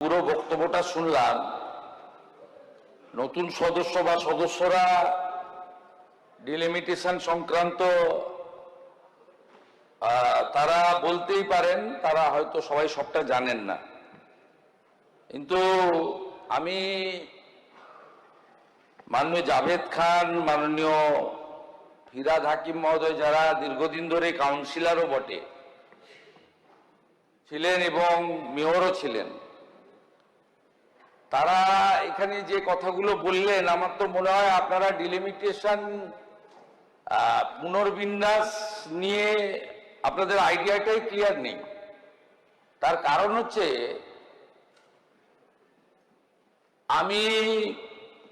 পুরো বক্তব্যটা শুনলাম। নতুন সদস্য বা সদস্যরা ডিলিমিটেশন সংক্রান্ত তারা বলতেই পারেন, তারা হয়তো সবাই সবটা জানেন না। কিন্তু আমি মাননীয় জাভেদ খান, মাননীয় ফিরাদ হাকিম মহোদয়, যারা দীর্ঘদিন ধরে কাউন্সিলরও বটে ছিলেন এবং মেয়রও ছিলেন, তারা এখানে যে কথাগুলো বললেন, আমার তো মনে হয় আপনারা ডিলিমিটেশন পুনর্বিন্যাস নিয়ে আপনাদের আইডিয়াটাই ক্লিয়ার নেই। তার কারণ হচ্ছে, আমি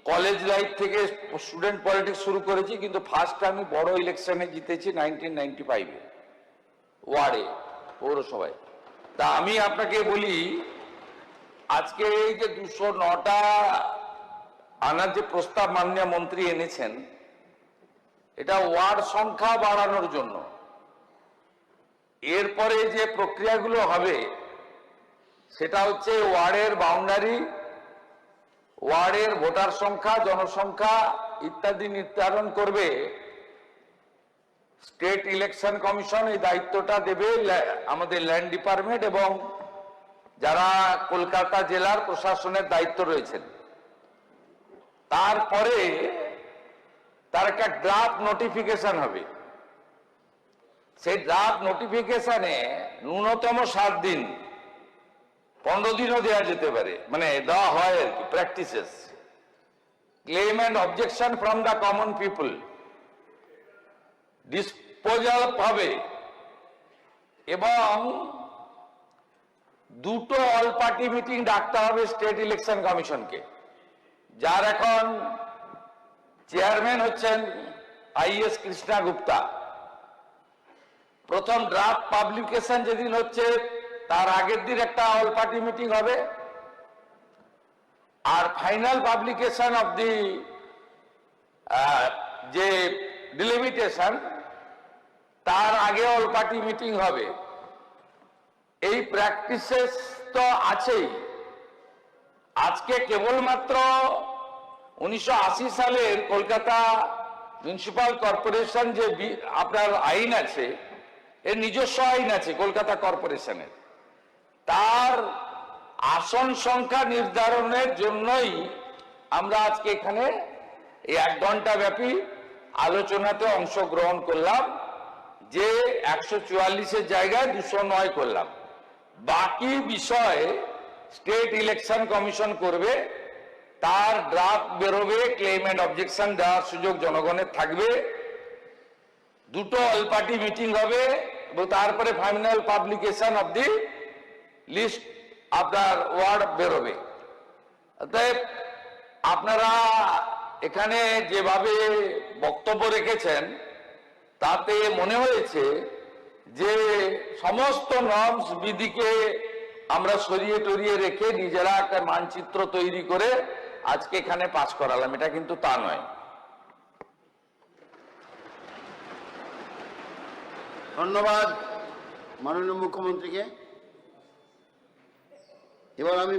কলেজ লাইফ থেকে স্টুডেন্ট পলিটিক্স শুরু করেছি, কিন্তু ফার্স্ট আমি বড় ইলেকশনে জিতেছি 1995-এ ওয়ার্ডে, পৌরসভায়। তা আমি আপনাকে বলি, আজকে এই যে 209টা আনার যে প্রস্তাব মাননীয় মন্ত্রী এনেছেন, এটা ওয়ার্ড সংখ্যা বাড়ানোর জন্য। এরপরে যে প্রক্রিয়াগুলো হবে সেটা হচ্ছে ওয়ার্ডের বাউন্ডারি, ওয়ার্ডের ভোটার সংখ্যা, জনসংখ্যা ইত্যাদি নির্ধারণ করবে স্টেট ইলেকশন কমিশন। এই দায়িত্বটা দেবে আমাদের ল্যান্ড ডিপার্টমেন্ট এবং যারা কলকাতা জেলার প্রশাসনের দায়িত্ব রয়েছেন। তারপরে তার একটা ড্রাফট নোটিফিকেশন হবে। সেই ড্রাফট নোটিফিকেশনে ন্যূনতম 7 দিন, 15 দিনও দেওয়া যেতে পারে, মানে দেওয়া হয় আর কি, practices, claim and objection from the common people, disposal পাবে এবং 2টো অল পার্টি মিটিং ডাকতে হবে স্টেট ইলেকশন কমিশনকে, যার এখন চেয়ারম্যান হচ্ছেন আইএস কৃষ্ণা গুপ্তা। প্রথম ড্রাফট পাবলিকেশন যেদিন হচ্ছে তার আগের দিন একটা অল পার্টি মিটিং হবে, আর ফাইনাল পাবলিকেশন অফ দি যে ডিলিমিটেশন, তার আগে অল পার্টি মিটিং হবে। এই প্র্যাকটিসেস তো আছেই। আজকে কেবলমাত্র 1980 সালের কলকাতা মিউনিসিপাল কর্পোরেশন যে আপনার আইন আছে, এর নিজস্ব আইন আছে কলকাতা কর্পোরেশনের, তার আসন সংখ্যা নির্ধারণের জন্যই আমরা আজকে এখানে এই 1 ঘন্টা ব্যাপী আলোচনাতে অংশগ্রহণ করলাম, যে 144-এর জায়গায় 209 করলাম। বাকি বিষয় স্টেট ইলেকশন কমিশন করবে, তার ড্রাফট বেরোবে, ক্লেম অ্যান্ড অবজেকশন দেওয়ার সুযোগ জনগণের থাকবে, 2টো অল পার্টি মিটিং হবে এবং তারপরে final publication of the list আপনার ওয়ার্ড বেরোবে। অতএব আপনারা এখানে যেভাবে বক্তব্য রেখেছেন, তাতে মনে হয়েছে যে সমস্ত নর্মস বিধিকে আমরা সরিয়ে টরিয়ে রেখে নিজেরা একটা মানচিত্র তৈরি করে আজকে এখানে পাস করালাম। এটা কিন্তু তা নয়। ধন্যবাদ মাননীয় মুখ্যমন্ত্রীকে। এবার আমি